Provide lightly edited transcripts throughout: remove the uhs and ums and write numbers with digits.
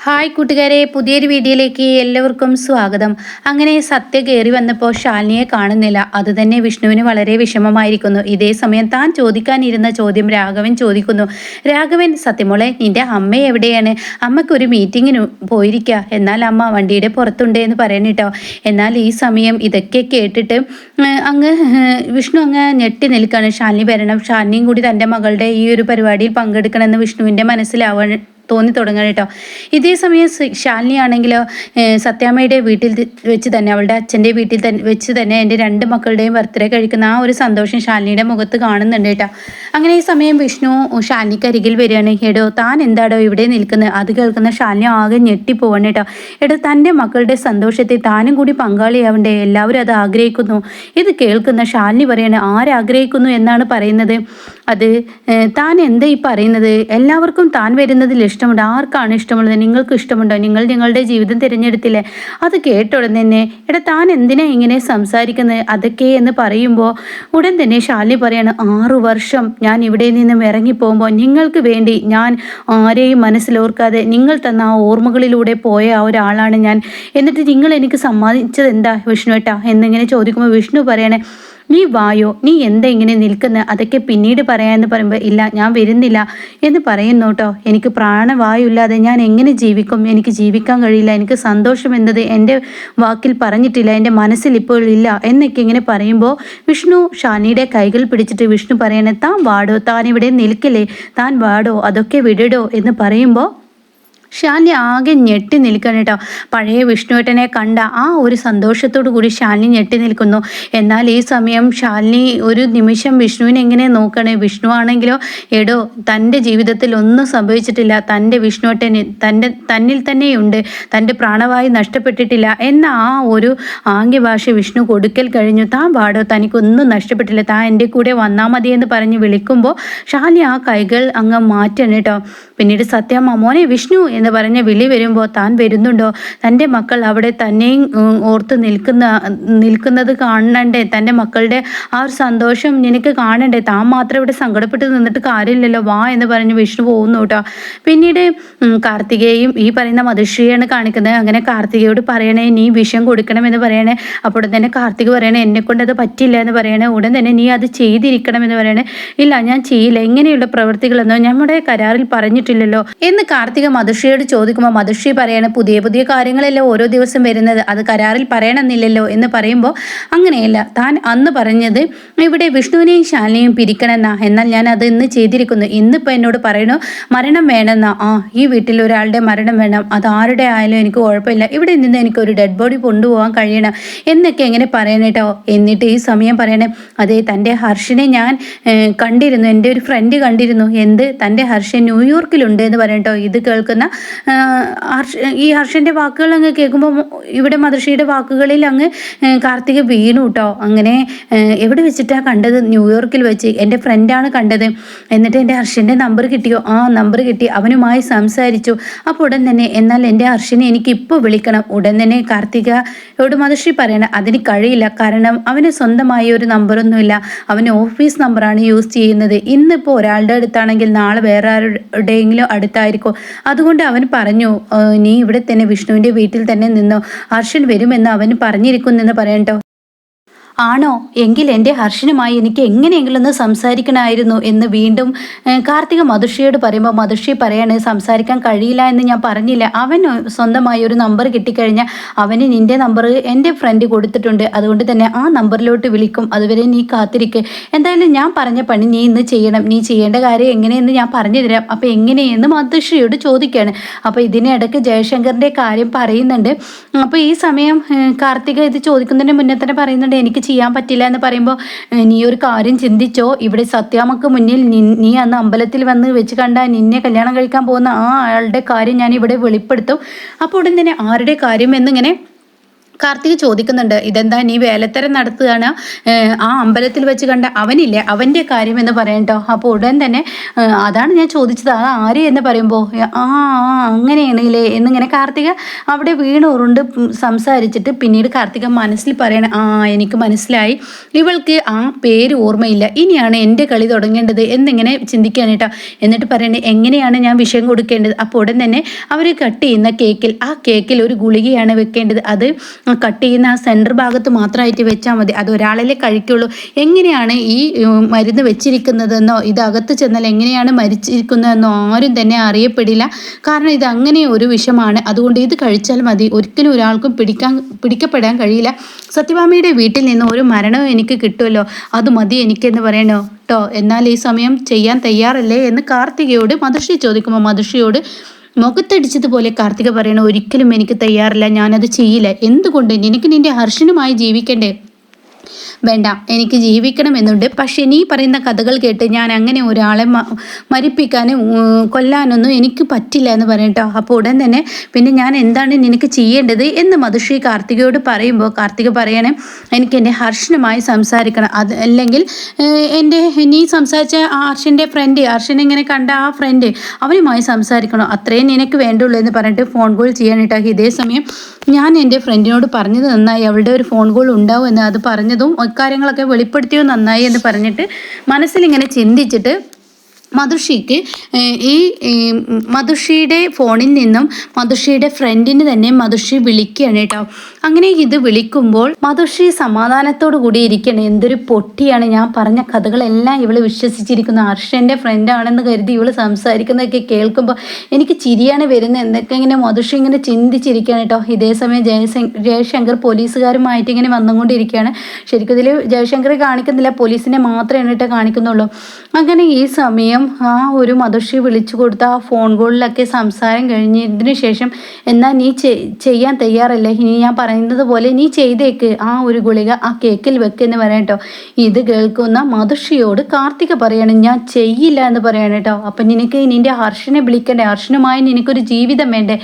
Hi കൂട്ടുകാരെ, പുതിയൊരു വീഡിയോയിലേക്ക് എല്ലാവർക്കും സ്വാഗതം. അങ്ങനെ സത്യ കയറി വന്നപ്പോൾ ശാലിനിയെ കാണുന്നില്ല. അതുതന്നെ വിഷ്ണുവിന് വളരെ വിഷമമായിരിക്കുന്നു. ഇതേ സമയം താൻ ചോദിക്കാനിരുന്ന ചോദ്യം രാഘവൻ ചോദിക്കുന്നു. രാഘവൻ, സത്യമോളെ, നിന്റെ അമ്മ എവിടെയാണ്? അമ്മയ്ക്കൊരു മീറ്റിങ്ങിന് പോയിരിക്കുക, എന്നാൽ അമ്മ വണ്ടിയുടെ പുറത്തുണ്ട് എന്ന് പറയണിട്ടോ. എന്നാൽ ഈ സമയം ഇതൊക്കെ കേട്ടിട്ട് അങ്ങ് വിഷ്ണു അങ്ങ് ഞെട്ടി നിൽക്കുകയാണ്. ശാലിനി വരണം, ശാലിനിയും കൂടി തൻ്റെ മകളുടെ ഈ ഒരു പരിപാടിയിൽ പങ്കെടുക്കണമെന്ന് വിഷ്ണുവിൻ്റെ തോന്നി തുടങ്ങണം കേട്ടോ. ഇതേ സമയം ശാലിനി ആണെങ്കിലോ സത്യാമ്മയുടെ വീട്ടിൽ വെച്ച് തന്നെ, അവളുടെ അച്ഛൻ്റെ വീട്ടിൽ വെച്ച് തന്നെ എൻ്റെ രണ്ട് മക്കളുടെയും ബർത്ത്ഡേ കഴിക്കുന്ന ആ ഒരു സന്തോഷം ശാലിനിയുടെ മുഖത്ത് കാണുന്നുണ്ട് കേട്ടോ. അങ്ങനെ ഈ സമയം വിഷ്ണു ശാലിനിക്ക് അരികിൽ വരികയാണ്. എടോ, താൻ എന്താടോ ഇവിടെ നിൽക്കുന്നത്? അത് കേൾക്കുന്ന ശാലിനി ആകെ ഞെട്ടിപ്പോവാണ് കേട്ടോ. എടോ, തൻ്റെ മക്കളുടെ സന്തോഷത്തിൽ താനും കൂടി പങ്കാളിയാവണ്ടേ? എല്ലാവരും അത് ആഗ്രഹിക്കുന്നു. ഇത് കേൾക്കുന്ന ശാലിനി പറയാണ്, ആരാഗ്രഹിക്കുന്നു എന്നാണ് പറയുന്നത്? അത് താൻ എന്താ ഈ പറയുന്നത്? എല്ലാവർക്കും താൻ വരുന്നതിൽ ഇഷ്ടമുണ്ട്. ആർക്കാണ് ഇഷ്ടമുള്ളത്? നിങ്ങൾക്ക് ഇഷ്ടമുണ്ടോ? നിങ്ങൾ നിങ്ങളുടെ ജീവിതം തിരഞ്ഞെടുത്തില്ലേ? അത് കേട്ട ഉടൻ തന്നെ, എടാ താൻ എന്തിനാ ഇങ്ങനെ സംസാരിക്കുന്നത് അതൊക്കെ എന്ന് പറയുമ്പോൾ ഉടൻ തന്നെ ശാലിനി പറയാണ്, 6 വർഷം ഞാൻ ഇവിടെ നിന്നും ഇറങ്ങിപ്പോകുമ്പോൾ നിങ്ങൾക്ക് വേണ്ടി ഞാൻ ആരെയും മനസ്സിലോർക്കാതെ നിങ്ങൾ തന്ന ആ ഓർമ്മകളിലൂടെ പോയ ആ ഒരാളാണ് ഞാൻ. എന്നിട്ട് നിങ്ങൾ എനിക്ക് സമ്മാനിച്ചത് എന്താ വിഷ്ണുവേട്ടാ എന്നിങ്ങനെ ചോദിക്കുമ്പോൾ വിഷ്ണു പറയണേ, നീ വായോ, നീ എന്താ ഇങ്ങനെ നിൽക്കുന്നത്? അതൊക്കെ പിന്നീട് പറയാമെന്ന് പറയുമ്പോൾ, ഇല്ല ഞാൻ വരുന്നില്ല എന്ന് പറയുന്നു കേട്ടോ. എനിക്ക് പ്രാണവായുമില്ലാതെ ഞാൻ എങ്ങനെ ജീവിക്കും? എനിക്ക് ജീവിക്കാൻ കഴിയില്ല. എനിക്ക് സന്തോഷം എന്നത് എൻ്റെ വാക്കിൽ പറഞ്ഞിട്ടില്ല, എൻ്റെ മനസ്സിൽ ഇപ്പോൾ ഇല്ല എന്നൊക്കെ ഇങ്ങനെ പറയുമ്പോൾ വിഷ്ണു ഷാനിയുടെ കൈകൾ പിടിച്ചിട്ട് വിഷ്ണു പറയണേ, താൻ വാടോ, താൻ ഇവിടെ നിൽക്കില്ലേ, താൻ വാടോ, അതൊക്കെ വിടടോ എന്ന് പറയുമ്പോൾ ശാലിനി ആകെ ഞെട്ടി നിൽക്കണം കേട്ടോ. പഴയ വിഷ്ണുവേട്ടനെ കണ്ട ആ ഒരു സന്തോഷത്തോടു കൂടി ശാലിനി ഞെട്ടി നിൽക്കുന്നു. എന്നാൽ ഈ സമയം ശാലിനി ഒരു നിമിഷം വിഷ്ണുവിനെ എങ്ങനെ നോക്കണേ? വിഷ്ണു ആണെങ്കിലോ, എടോ, തൻ്റെ ജീവിതത്തിൽ ഒന്നും സംഭവിച്ചിട്ടില്ല, തൻ്റെ വിഷ്ണുവേട്ടന് തന്നിൽ തന്നെയുണ്ട്, തൻ്റെ പ്രാണവായു നഷ്ടപ്പെട്ടിട്ടില്ല എന്ന ആ ഒരു ആംഗ്യഭാഷ വിഷ്ണു കൊടുക്കൽ കഴിഞ്ഞു. താൻ പാടോ, തനിക്കൊന്നും നഷ്ടപ്പെട്ടില്ല, താൻ എൻ്റെ കൂടെ വന്നാൽ മതിയെന്ന് പറഞ്ഞ് വിളിക്കുമ്പോൾ ശാലിനി ആ കൈകൾ അങ്ങ് മാറ്റണം കേട്ടോ. പിന്നീട് സത്യമ്മ, മോനെ വിഷ്ണു എന്ന് പറഞ്ഞ വിളി വരുമ്പോൾ, താൻ വരുന്നുണ്ടോ? തൻ്റെ മക്കൾ അവിടെ തന്നെയും ഓർത്ത് നിൽക്കുന്നത് കാണണ്ടേ? തൻ്റെ മക്കളുടെ ആ ഒരു സന്തോഷം നിനക്ക് കാണണ്ടേ? താൻ മാത്രം ഇവിടെ സങ്കടപ്പെട്ട് നിന്നിട്ട് കാര്യമില്ലല്ലോ, വാ എന്ന് പറഞ്ഞ് വിഷ്ണു പോകുന്നു കേട്ടോ. പിന്നീട് കാർത്തികയും ഈ പറയുന്ന മധുശ്രീയാണ് കാണിക്കുന്നത്. അങ്ങനെ കാർത്തികയോട് പറയണേ, നീ വിഷം കൊടുക്കണമെന്ന് പറയണേ. അപ്പോൾ തന്നെ കാർത്തിക പറയണേ, എന്നെക്കൊണ്ട് അത് പറ്റില്ല എന്ന് പറയണേ. ഉടൻ തന്നെ നീ അത് ചെയ്തിരിക്കണമെന്ന് പറയണേ. ഇല്ല, ഞാൻ ചെയ്യില്ല, ഇങ്ങനെയുള്ള പ്രവൃത്തികളൊന്നും നമ്മുടെ കരാറിൽ പറഞ്ഞിട്ടില്ലല്ലോ എന്ന് കാർത്തിക മധുശ്രീയോട് ചോദിക്കുമ്പോൾ മധുശ്രീ പറയാണ്, പുതിയ പുതിയ കാര്യങ്ങളല്ലേ ഓരോ ദിവസം വരുന്നത്, അത് കരാറിൽ പറയണമെന്നില്ലല്ലോ എന്ന് പറയുമ്പോൾ, അങ്ങനെയല്ല, താൻ അന്ന് പറഞ്ഞത് ഇവിടെ വിഷ്ണുവിനെയും ശാലിനിയും പിരിക്കണമെന്നാ, എന്നാൽ ഞാൻ അത് ഇന്ന് ചെയ്തിരിക്കുന്നു. ഇന്നിപ്പോൾ എന്നോട് പറയണു മരണം വേണമെന്നാ. ഈ വീട്ടിൽ ഒരാളുടെ മരണം വേണം, അത് ആരുടെ ആയാലും എനിക്ക് കുഴപ്പമില്ല, ഇവിടെ നിന്ന് എനിക്കൊരു ഡെഡ് ബോഡി കൊണ്ടുപോകാൻ കഴിയണം എന്നൊക്കെ എങ്ങനെ പറയണേട്ടോ. എന്നിട്ട് ഈ സമയം പറയണേ, അതെ, തൻ്റെ ഹർഷിനെ ഞാൻ കണ്ടിരുന്നു, എൻ്റെ ഒരു ഫ്രണ്ട് കണ്ടിരുന്നു. എന്ത്, തൻ്റെ ഹർഷൻ ന്യൂയോർക്കിലുണ്ട് എന്ന് പറയട്ടോ. ഇത് കേൾക്കുന്ന ഈ ഹർഷൻ്റെ വാക്കുകൾ അങ്ങ് കേൾക്കുമ്പോൾ ഇവിടെ മധുശ്രീയുടെ വാക്കുകളിൽ അങ്ങ് കാർത്തിക വീണു കേട്ടോ. അങ്ങനെ എവിടെ വെച്ചിട്ടാണ് കണ്ടത്? ന്യൂയോർക്കിൽ വെച്ച് എൻ്റെ ഫ്രണ്ടാണ് കണ്ടത്. എന്നിട്ട് എൻ്റെ ഹർഷൻ്റെ നമ്പർ കിട്ടിയോ? ആ നമ്പർ കിട്ടി, അവനുമായി സംസാരിച്ചു. അപ്പോൾ ഉടൻ തന്നെ, എന്നാൽ എൻ്റെ ഹർഷനെ എനിക്ക് ഇപ്പോൾ വിളിക്കണം. ഉടൻ തന്നെ കാർത്തികയോട് മധുശ്രീ പറയണം, അതിന് കഴിയില്ല, കാരണം അവന് സ്വന്തമായ ഒരു നമ്പറൊന്നുമില്ല, അവന് ഓഫീസ് നമ്പറാണ് യൂസ് ചെയ്യുന്നത്. ഇന്നിപ്പോൾ ഒരാളുടെ അടുത്താണെങ്കിൽ നാളെ വേറെ ആരുടെയെങ്കിലും അടുത്തായിരിക്കും. അതുകൊണ്ട് അവൻ പറഞ്ഞു, നീ ഇവിടെ തന്നെ വിഷ്ണുവിൻ്റെ വീട്ടിൽ തന്നെ നിന്നോ, ഹർഷൻ വരുമെന്ന് അവൻ പറഞ്ഞിരിക്കുന്നെന്ന് പറയട്ടോ. ആണോ? എങ്കിൽ എൻ്റെ ഹർഷനുമായി എനിക്ക് എങ്ങനെയെങ്കിലും ഒന്ന് സംസാരിക്കണമായിരുന്നു എന്ന് വീണ്ടും കാർത്തിക മധുശ്രീയോട് പറയുമ്പോൾ മധുശ്രീ പറയാണ്, സംസാരിക്കാൻ കഴിയില്ല എന്ന് ഞാൻ പറഞ്ഞില്ല, അവന് സ്വന്തമായി ഒരു നമ്പർ കിട്ടിക്കഴിഞ്ഞാൽ അവന് നിൻ്റെ നമ്പർ എൻ്റെ ഫ്രണ്ട് കൊടുത്തിട്ടുണ്ട്, അതുകൊണ്ട് തന്നെ ആ നമ്പറിലോട്ട് വിളിക്കും, അതുവരെ നീ കാത്തിരിക്കുക. എന്തായാലും ഞാൻ പറഞ്ഞ പണി നീ ഇന്ന് ചെയ്യണം, നീ ചെയ്യേണ്ട കാര്യം എങ്ങനെയെന്ന് ഞാൻ പറഞ്ഞു തരാം, അപ്പോൾ എങ്ങനെയെന്ന് മധുശ്രീയോട് ചോദിക്കുകയാണ്. അപ്പോൾ ഇതിനിടയ്ക്ക് ജയശങ്കറിൻ്റെ കാര്യം പറയുന്നുണ്ട്. അപ്പോൾ ഈ സമയം കാർത്തിക ഇത് ചോദിക്കുന്നതിന് മുന്നേ തന്നെ പറയുന്നുണ്ട്, എനിക്ക് ചെയ്യാൻ പറ്റില്ല എന്ന് പറയുമ്പോൾ, നീ ഒരു കാര്യം ചിന്തിച്ചോ, ഇവിടെ സത്യാമ്മക്ക് മുന്നിൽ നീ അന്ന് അമ്പലത്തിൽ വന്ന് വെച്ച് കണ്ട നിന്നെ കല്യാണം കഴിക്കാൻ പോകുന്ന ആ ആളുടെ കാര്യം ഞാൻ ഇവിടെ വെളിപ്പെടുത്തും. അപ്പോൾ ഉടൻ തന്നെ ആരുടെ കാര്യം എന്നിങ്ങനെ കാർത്തിക് ചോദിക്കുന്നുണ്ട്, ഇതെന്താ നീ വേലത്തരം നടത്തുകയാണ്? ആ അമ്പലത്തിൽ വെച്ച് കണ്ട അവനില്ലേ, അവൻ്റെ കാര്യം എന്ന് പറയട്ടോ. അപ്പോൾ ഉടൻ തന്നെ അതാണ് ഞാൻ ചോദിച്ചത്, അത് ആര് എന്ന് പറയുമ്പോൾ ആ അങ്ങനെയാണല്ലേ എന്നിങ്ങനെ കാർത്തിക അവിടെ വീണുറുണ്ട് സംസാരിച്ചിട്ട് പിന്നീട് കാർത്തിക മനസ്സിൽ പറയണ, എനിക്ക് മനസ്സിലായി, ഇവൾക്ക് ആ പേര് ഓർമ്മയില്ല, ഇനിയാണ് എൻ്റെ കളി തുടങ്ങേണ്ടത് എന്നിങ്ങനെ ചിന്തിക്കുകയാണ് കേട്ടോ. എന്നിട്ട് പറയണേ, എങ്ങനെയാണ് ഞാൻ വിഷം കൊടുക്കേണ്ടത്? അപ്പോൾ ഉടൻ തന്നെ അവർ കട്ട് ചെയ്യുന്ന കേക്കിൽ, ആ കേക്കിൽ ഒരു ഗുളികയാണ് വെക്കേണ്ടത്. അത് കട്ട് ചെയ്യുന്ന ആ സെൻറ്റർ ഭാഗത്ത് മാത്രമായിട്ട് വെച്ചാൽ മതി, അത് ഒരാളല്ലേ കഴിക്കുള്ളൂ. എങ്ങനെയാണ് ഈ മരുന്ന് വെച്ചിരിക്കുന്നതെന്നോ ഇതകത്ത് ചെന്നാൽ എങ്ങനെയാണ് മരിച്ചിരിക്കുന്നതെന്നോ ആരും തന്നെ അറിയപ്പെടില്ല. കാരണം ഇത് അങ്ങനെ ഒരു വിഷമാണ്, അതുകൊണ്ട് ഇത് കഴിച്ചാൽ മതി, ഒരിക്കലും ഒരാൾക്കും പിടിക്കപ്പെടാൻ കഴിയില്ല. സത്യഭാമയുടെ വീട്ടിൽ നിന്ന് ഒരു മരണവും എനിക്ക് കിട്ടുമല്ലോ, അത് മതി എനിക്കെന്ന് പറയണോ കേട്ടോ. എന്നാൽ ഈ സമയം ചെയ്യാൻ തയ്യാറല്ലേ എന്ന് കാർത്തികയോട് മധുശ്രീ ചോദിക്കുമ്പോൾ മധുശ്രീയോട് മുഖത്തടിച്ചതുപോലെ കാർത്തിക പറയണ, ഒരിക്കലും എനിക്ക് തയ്യാറില്ല, ഞാനത് ചെയ്യില്ല. എന്തുകൊണ്ട്? നിനക്ക് നിന്റെ ഹർഷനുമായി ജീവിക്കണ്ടേ? വേണ്ട, എനിക്ക് ജീവിക്കണമെന്നുണ്ട്. പക്ഷേ നീ പറയുന്ന കഥകൾ കേട്ട് ഞാൻ അങ്ങനെ ഒരാളെ മരിപ്പിക്കാനും കൊല്ലാനൊന്നും എനിക്ക് പറ്റില്ല എന്ന് പറയട്ടോ. അപ്പോൾ ഉടൻ തന്നെ പിന്നെ ഞാൻ എന്താണ് നിനക്ക് ചെയ്യേണ്ടത് എന്ന് മധുശ്രീ കാർത്തികയോട് പറയുമ്പോൾ കാർത്തിക പറയണേ, എനിക്ക് എൻ്റെ ഹർഷനുമായി സംസാരിക്കണം, അത് അല്ലെങ്കിൽ നീ സംസാരിച്ച ആ ഹർഷൻ്റെ ഫ്രണ്ട്, ഹർഷനെ ഇങ്ങനെ കണ്ട ആ ഫ്രണ്ട്, അവനുമായി സംസാരിക്കണം, അത്രയും നിനക്ക് വേണ്ടുള്ളൂ എന്ന് പറഞ്ഞിട്ട് ഫോൺ കോൾ ചെയ്യാനിട്ടോ. ഇതേ സമയം ഞാൻ എൻ്റെ ഫ്രണ്ടിനോട് പറഞ്ഞത് നന്നായി, അവളുടെ ഒരു ഫോൺ കോൾ ഉണ്ടാവും എന്ന്, അത് പറഞ്ഞതും കാര്യങ്ങളൊക്കെ വെളിപ്പെടുത്തിയോ നന്നായി എന്ന് പറഞ്ഞിട്ട് മനസ്സിലിങ്ങനെ ചിന്തിച്ചിട്ട് മധുശ്രീക്ക് ഈ മധുശ്രീയുടെ ഫോണിൽ നിന്നും മധുശ്രീയുടെ ഫ്രണ്ടിന് തന്നെ മധുശ്രീ വിളിക്കുകയാണ് കേട്ടോ. അങ്ങനെ ഇത് വിളിക്കുമ്പോൾ മധുശ്രീ സമാധാനത്തോടു കൂടി ഇരിക്കണം. എന്തൊരു പൊട്ടിയാണ്, ഞാൻ പറഞ്ഞ കഥകളെല്ലാം ഇവള് വിശ്വസിച്ചിരിക്കുന്നു. ഹർഷൻ്റെ ഫ്രണ്ടാണെന്ന് കരുതി ഇവള് സംസാരിക്കുന്നതൊക്കെ കേൾക്കുമ്പോൾ എനിക്ക് ചിരിയാണ് വരുന്നത്. എന്തൊക്കെ ഇങ്ങനെ മധുശ്രീ ഇങ്ങനെ ചിന്തിച്ചിരിക്കുകയാണ് കേട്ടോ. ഇതേസമയം ജയശങ്കർ പോലീസുകാരുമായിട്ട് ഇങ്ങനെ വന്നുകൊണ്ടിരിക്കുകയാണ്. ശരിക്കും ഇതിൽ ജയശങ്കർ കാണിക്കുന്നില്ല, പോലീസിനെ മാത്രമേ കേട്ടോ കാണിക്കുന്നുള്ളൂ. അങ്ങനെ ഈ സമയം ആ ഒരു മധുശ്രീ വിളിച്ചു കൊടുത്ത ആ ഫോൺ കോളിലൊക്കെ സംസാരം കഴിഞ്ഞതിന് ശേഷം, എന്നാൽ നീ ചെയ്യാൻ തയ്യാറല്ലേ, ഇനി ഞാൻ പറയുന്നത് പോലെ നീ ചെയ്തേക്ക്, ആ ഒരു ഗുളിക ആ കേക്കിൽ വെക്കെന്ന് പറയട്ടോ. ഇത് കേൾക്കുന്ന മധുശ്രീയോട് കാർത്തിക പറയണം, ഞാൻ ചെയ്യില്ല എന്ന് പറയണം കേട്ടോ. അപ്പം നിനക്ക് നിന്റെ ഹർഷനെ വിളിക്കണ്ടേ, ഹർഷനുമായി നിനക്കൊരു ജീവിതം വേണ്ടേ?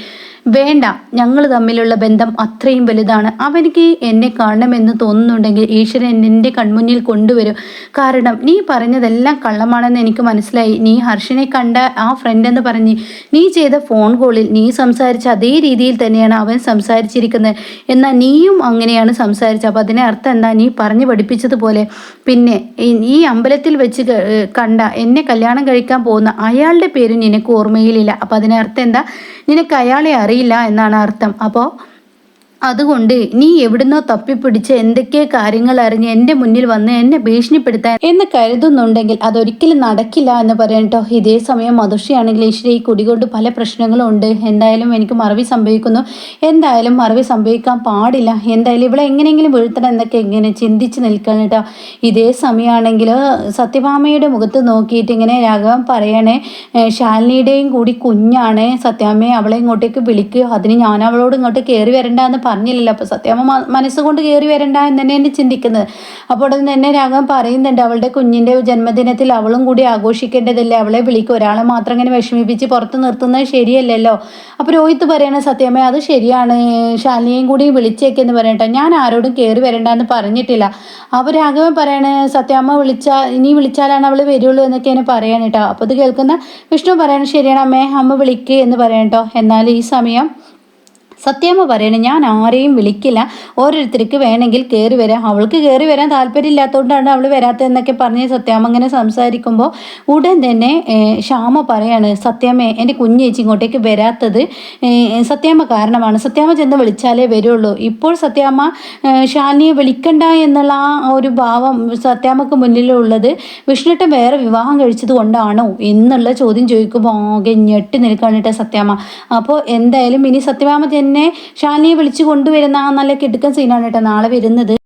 വേണ്ട, ഞങ്ങൾ തമ്മിലുള്ള ബന്ധം അത്രയും വലുതാണ്. അവനിക്ക് എന്നെ കാണണമെന്ന് തോന്നുന്നുണ്ടെങ്കിൽ ഈശ്വരൻ എൻ്റെ കൺമുന്നിൽ കൊണ്ടുവരും. കാരണം നീ പറഞ്ഞതെല്ലാം കള്ളമാണെന്ന് എനിക്ക് മനസ്സിലായി. നീ ഹർഷനെ കണ്ട ആ ഫ്രണ്ട് എന്ന് പറഞ്ഞ് നീ ചെയ്ത ഫോൺ കോളിൽ നീ സംസാരിച്ച അതേ രീതിയിൽ തന്നെയാണ് അവൻ സംസാരിച്ചിരിക്കുന്നത്. എന്നാൽ നീയും അങ്ങനെയാണ് സംസാരിച്ചത്. അപ്പോൾ അതിനെ അർത്ഥം എന്താ? നീ പറഞ്ഞു പഠിപ്പിച്ചതുപോലെ. പിന്നെ ഈ അമ്പലത്തിൽ വെച്ച് കണ്ട എന്നെ കല്യാണം കഴിക്കാൻ പോകുന്ന അയാളുടെ പേര് നിനക്ക് ഓർമ്മയിലില്ല. അപ്പോൾ അതിനർത്ഥം എന്താ? നിനക്ക് അയാളെ അറിയില്ല എന്നാണ് അർത്ഥം. അപ്പോൾ അതുകൊണ്ട് നീ എവിടുന്നോ തപ്പിപ്പിടിച്ച് എന്തൊക്കെ കാര്യങ്ങൾ അറിഞ്ഞ് എൻ്റെ മുന്നിൽ വന്ന് എന്നെ ഭീഷണിപ്പെടുത്താൻ എന്ന് കരുതുന്നുണ്ടെങ്കിൽ അതൊരിക്കലും നടക്കില്ല എന്ന് പറയട്ടോ. ഇതേ സമയം മധുശ്രീയാണെങ്കിൽ ഈശ്വരി ഈ കുടികൊണ്ട് പല പ്രശ്നങ്ങളും ഉണ്ട്, എന്തായാലും എനിക്ക് മറവി സംഭവിക്കുന്നു, എന്തായാലും മറവി സംഭവിക്കാൻ പാടില്ല, എന്തായാലും ഇവിടെ എങ്ങനെയെങ്കിലും വീഴ്ത്തണം എന്നൊക്കെ ഇങ്ങനെ ചിന്തിച്ച് നിൽക്കണം കേട്ടോ. ഇതേ സമയമാണെങ്കിൽ സത്യഭാമയുടെ മുഖത്ത് നോക്കിയിട്ട് ഇങ്ങനെ രാഘവൻ പറയണേ, ശാലിനിയുടെയും കൂടി കുഞ്ഞാണ്, സത്യാമ്മയെ അവളെ ഇങ്ങോട്ടേക്ക് വിളിക്കുക, അതിന് ഞാൻ അവളോട് ഇങ്ങോട്ട് കയറി വരണ്ടെന്ന് പറഞ്ഞില്ലല്ലോ. അപ്പോൾ സത്യാമ്മ മനസ്സുകൊണ്ട് കയറി വരണ്ട എന്ന് തന്നെയാണ് ചിന്തിക്കുന്നത്. അപ്പോൾ ഉടൻ തന്നെ രാഘവൻ പറയുന്നുണ്ട്, അവളുടെ കുഞ്ഞിൻ്റെ ജന്മദിനത്തിൽ അവളും കൂടി ആഘോഷിക്കേണ്ടതല്ലേ, അവളെ വിളിക്കും, ഒരാളെ മാത്രം ഇങ്ങനെ വിഷമിപ്പിച്ച് പുറത്ത് നിർത്തുന്നത് ശരിയല്ലല്ലോ. അപ്പോൾ രോഹിത് പറയണ, സത്യാമ്മ അത് ശരിയാണ്, ശാലിനിയും കൂടി വിളിച്ചേക്കെന്ന് പറയട്ടെ, ഞാൻ ആരോടും കയറി വരണ്ടെന്ന് പറഞ്ഞിട്ടില്ല. അപ്പോൾ രാഘവൻ പറയണേ, സത്യാമ്മ ഇനി വിളിച്ചാലാണ് അവൾ വരുള്ളൂ എന്നൊക്കെയാണ് പറയാൻ കേട്ടോ. അപ്പോൾ ഇത് കേൾക്കുന്ന വിഷ്ണു പറയണ, ശരിയാണ് അമ്മേ, അമ്മ വിളിക്കുക എന്ന് പറയട്ടോ. എന്നാൽ ഈ സമയം സത്യാമ്മ പറയണേ, ഞാൻ ആരെയും വിളിക്കില്ല, ഓരോരുത്തർക്ക് വേണമെങ്കിൽ കയറി വരാം, അവൾക്ക് കയറി വരാൻ താല്പര്യമില്ലാത്തതുകൊണ്ടാണ് അവൾ വരാത്തതെന്നൊക്കെ പറഞ്ഞ് സത്യാമ്മ ഇങ്ങനെ സംസാരിക്കുമ്പോൾ ഉടൻ തന്നെ ശ്യാമ പറയാണ്, സത്യാമ്മ എൻ്റെ കുഞ്ഞേച്ചി ഇങ്ങോട്ടേക്ക് വരാത്തത് സത്യാമ്മ കാരണമാണ്, സത്യാമ്മ ചെന്ന് വിളിച്ചാലേ വരുള്ളൂ. ഇപ്പോൾ സത്യാമ്മ ശാലിനിയെ വിളിക്കണ്ട എന്നുള്ള ആ ഒരു ഭാവം സത്യാമ്മക്ക് മുന്നിലുള്ളത് വിഷ്ണുട്ടൻ വേറെ വിവാഹം കഴിച്ചത് കൊണ്ടാണോ എന്നുള്ള ചോദ്യം ചോദിക്കുമ്പോൾ ആകെ ഞെട്ടി നിൽക്കാനിട്ട സത്യാമ്മ. അപ്പോൾ എന്തായാലും ഇനി സത്യഭാമ തന്നെ ശാലിനിയെ വിളിച്ചു കൊണ്ടുവരുന്ന ആ നല്ല കിടുക്കൻ സീനാണ് കേട്ടോ നാളെ വരുന്നത്.